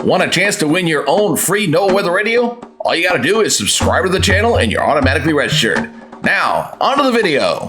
Want a chance to win your own free NOAA Weather Radio? All you gotta do is subscribe to the channel and you're automatically registered. Now, on to the video.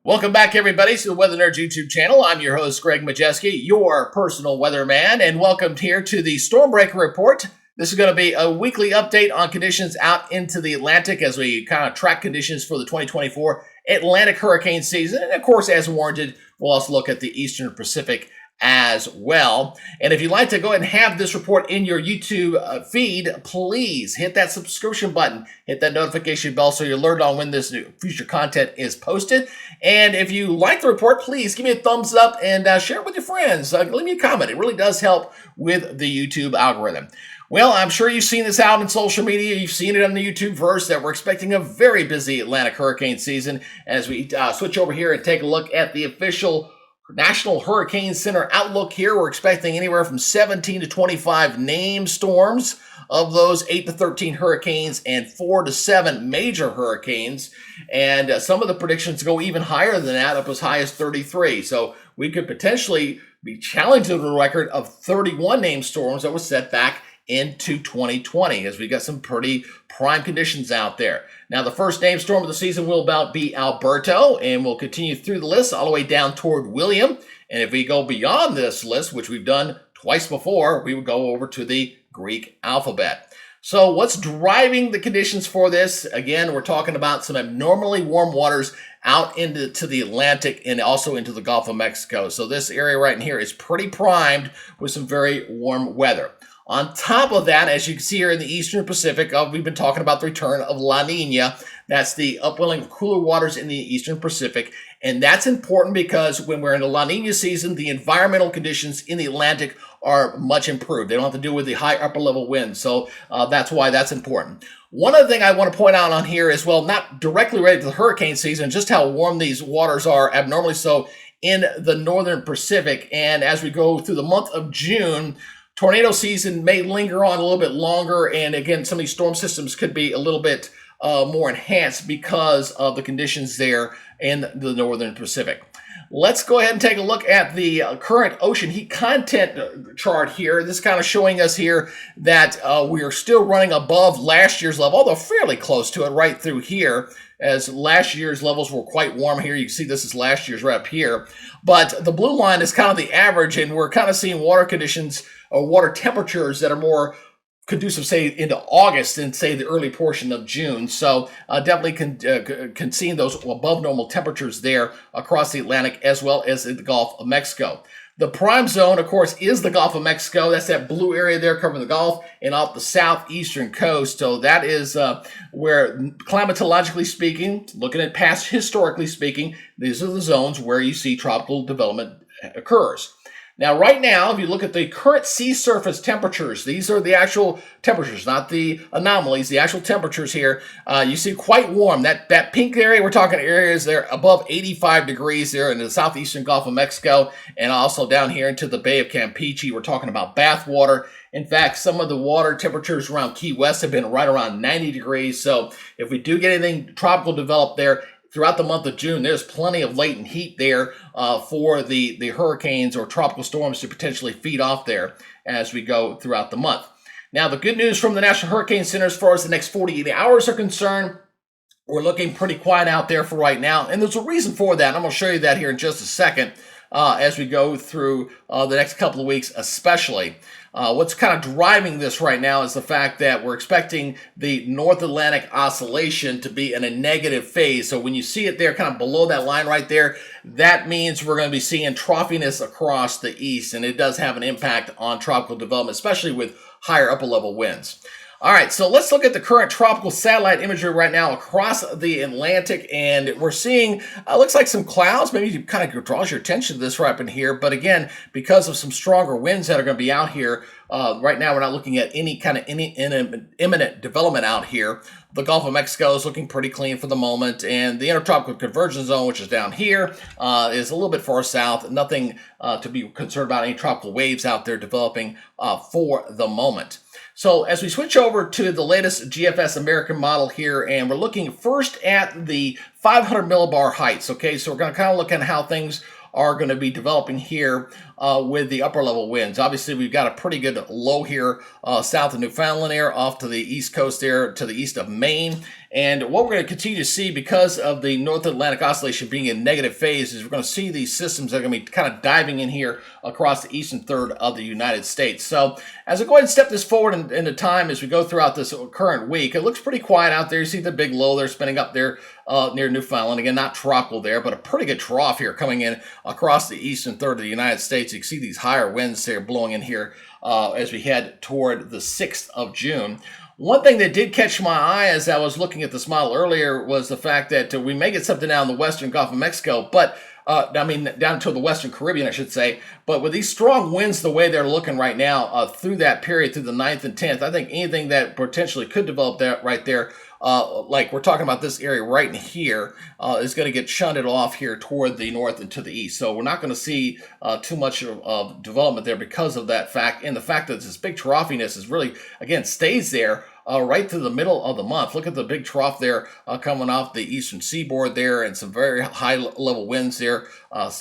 Welcome back, everybody, to the Weather Nerds YouTube channel. I'm your host, Greg Majeski, your personal weatherman, and welcome here to the Stormbreaker Report. This is going to be a weekly update on conditions out into the Atlantic as we kind of track conditions for the 2024 Atlantic hurricane season. And of course, as warranted, we'll also look at the Eastern Pacific as well. And if you'd like to go ahead and have this report in your YouTube feed, please hit that subscription button, hit that notification bell so you're alerted on when this new future content is posted. And if you like the report, please give me a thumbs up and share it with your friends. Leave me a comment. It really does help with the YouTube algorithm. Well, I'm sure you've seen this out in social media. You've seen it on the YouTube verse that we're expecting a very busy Atlantic hurricane season. As we switch over here and take a look at the official National Hurricane Center outlook here, we're expecting anywhere from 17 to 25 named storms. Of those, 8 to 13 hurricanes and 4 to 7 major hurricanes. And some of the predictions go even higher than that, up as high as 33. So we could potentially be challenging the record of 31 named storms that was set back into 2020, as we got some pretty prime conditions out there. Now, the first named storm of the season will be Alberto, and we'll continue through the list all the way down toward William. And if we go beyond this list, which we've done twice before, we would go over to the Greek alphabet. So what's driving the conditions for this? Again, we're talking about some abnormally warm waters out into the Atlantic and also into the Gulf of Mexico. So this area right in here is pretty primed with some very warm weather. On top of that, as you can see here in the Eastern Pacific, we've been talking about the return of La Nina. That's the upwelling of cooler waters in the Eastern Pacific. And that's important because when we're in the La Nina season, the environmental conditions in the Atlantic are much improved. They don't have to do with the high upper level winds. So that's why that's important. One other thing I want to point out on here as well, not directly related to the hurricane season, just how warm these waters are, abnormally so, in the Northern Pacific. And as we go through the month of June, tornado season may linger on a little bit longer, and again, some of these storm systems could be a little bit more enhanced because of the conditions there in the Northern Pacific. Let's go ahead and take a look at the current ocean heat content chart here. This is kind of showing us here that we are still running above last year's level, although fairly close to it right through here, as last year's levels were quite warm here. You can see this is last year's right up here. But the blue line is kind of the average, and we're kind of seeing water conditions or water temperatures that are more conducive, say, into August than, say, the early portion of June. So definitely can see those above normal temperatures there across the Atlantic as well as in the Gulf of Mexico. The prime zone, of course, is the Gulf of Mexico. That's that blue area there covering the Gulf and off the southeastern coast. So that is where, climatologically speaking, looking at past historically speaking, these are the zones where you see tropical development occurs. Now, right now, if you look at the current sea surface temperatures, these are the actual temperatures, not the anomalies, the actual temperatures here. You see quite warm. That pink area, we're talking areas there above 85 degrees there in the southeastern Gulf of Mexico, and also down here into the Bay of Campeche. We're talking about bath water. In fact, some of the water temperatures around Key West have been right around 90 degrees. So if we do get anything tropical developed there, throughout the month of June, there's plenty of latent heat there for the hurricanes or tropical storms to potentially feed off there as we go throughout the month. Now, the good news from the National Hurricane Center as far as the next 48 hours are concerned, we're looking pretty quiet out there for right now. And there's a reason for that. I'm going to show you that here in just a second as we go through the next couple of weeks especially. What's kind of driving this right now is the fact that we're expecting the North Atlantic oscillation to be in a negative phase. So when you see it there kind of below that line right there, that means we're going to be seeing trophiness across the east, and it does have an impact on tropical development, especially with higher upper level winds. All right, so let's look at the current tropical satellite imagery right now across the Atlantic, and we're seeing, looks like some clouds. Maybe it kind of draws your attention to this right up in here, but again, because of some stronger winds that are going to be out here, right now we're not looking at any kind of imminent development out here. The Gulf of Mexico is looking pretty clean for the moment, and the Intertropical Convergence Zone, which is down here, is a little bit far south. Nothing to be concerned about, any tropical waves out there developing for the moment. So as we switch over to the latest GFS American model here, and we're looking first at the 500 millibar heights, okay? So we're going to kind of look at how things are going to be developing here with the upper level winds. Obviously, we've got a pretty good low here south of Newfoundland there, off to the east coast there, to the east of Maine. And what we're going to continue to see, because of the North Atlantic Oscillation being in negative phase, is we're going to see these systems that are going to be kind of diving in here across the eastern third of the United States. So as I go ahead and step this forward into time as we go throughout this current week, it looks pretty quiet out there. You see the big low there spinning up there near Newfoundland. Again, not tropical there, but a pretty good trough here coming in across the eastern third of the United States. You can see these higher winds there blowing in here as we head toward the 6th of June. One thing that did catch my eye as I was looking at this model earlier was the fact that we may get something down in the western Gulf of Mexico, but down to the western Caribbean, I should say. But with these strong winds the way they're looking right now through that period, through the 9th and 10th, I think anything that potentially could develop there right there, like we're talking about this area right in here, is going to get shunted off here toward the north and to the east. So we're not going to see too much of development there because of that fact, and the fact that this big troughiness is really, again, stays there right through the middle of the month. Look at the big trough there coming off the eastern seaboard there, and some very high level winds there,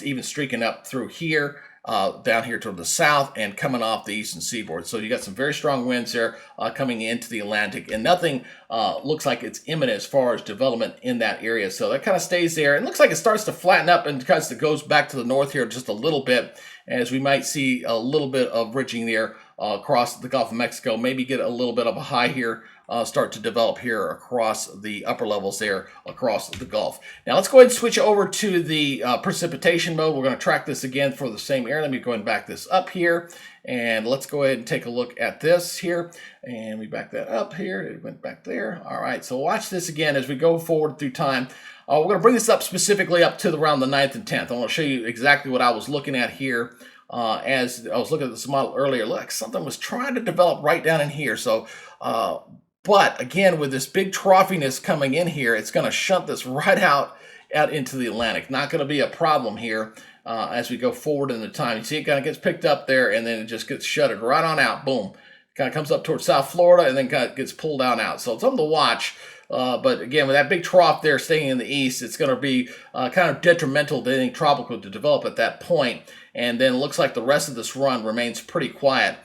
even streaking up through here. Down here toward the south and coming off the eastern seaboard. So you got some very strong winds there coming into the Atlantic, and nothing looks like it's imminent as far as development in that area. So that kind of stays there, and looks like it starts to flatten up and kind of goes back to the north here just a little bit, as we might see a little bit of ridging there across the Gulf of Mexico. Maybe get a little bit of a high here start to develop here across the upper levels there across the Gulf. Now let's go ahead and switch over to the precipitation mode. We're going to track this again for the same area. Let me go ahead and back this up here, and let's go ahead and take a look at this here. And we back that up here. It went back there. All right, so watch this again as we go forward through time. We're going to bring this up specifically up to around the 9th and 10th. I want to show you exactly what I was looking at here. As I was looking at this model earlier, look, something was trying to develop right down in here. So, but again, with this big troughiness coming in here, it's going to shunt this right out into the Atlantic. Not going to be a problem here as we go forward in the time. You see it kind of gets picked up there, and then it just gets shuttered right on out. Boom. Kind of comes up towards South Florida and then kind of gets pulled down out. So it's something to watch. But again, with that big trough there staying in the east, it's going to be kind of detrimental to anything tropical to develop at that point. And then it looks like the rest of this run remains pretty quiet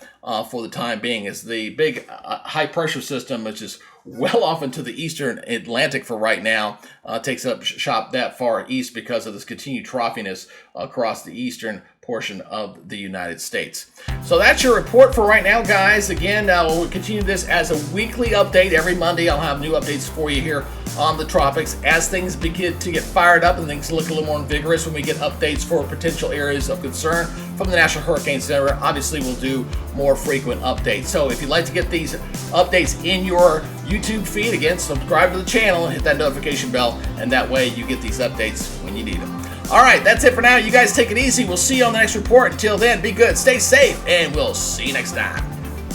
for the time being, as the big high pressure system, which is well off into the eastern Atlantic for right now, takes up shop that far east because of this continued troughiness across the eastern portion of the United States. So that's your report for right now, guys. Again, we'll continue this as a weekly update. Every Monday I'll have new updates for you here on the tropics as things begin to get fired up and things look a little more vigorous. When we get updates for potential areas of concern from the National Hurricane Center, obviously we'll do more frequent updates. So if you'd like to get these updates in your YouTube feed, again, subscribe to the channel and hit that notification bell, and that way you get these updates when you need them. All right, that's it for now. You guys take it easy. We'll see you on the next report. Until then, be good, stay safe, and we'll see you next time.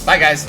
Bye, guys.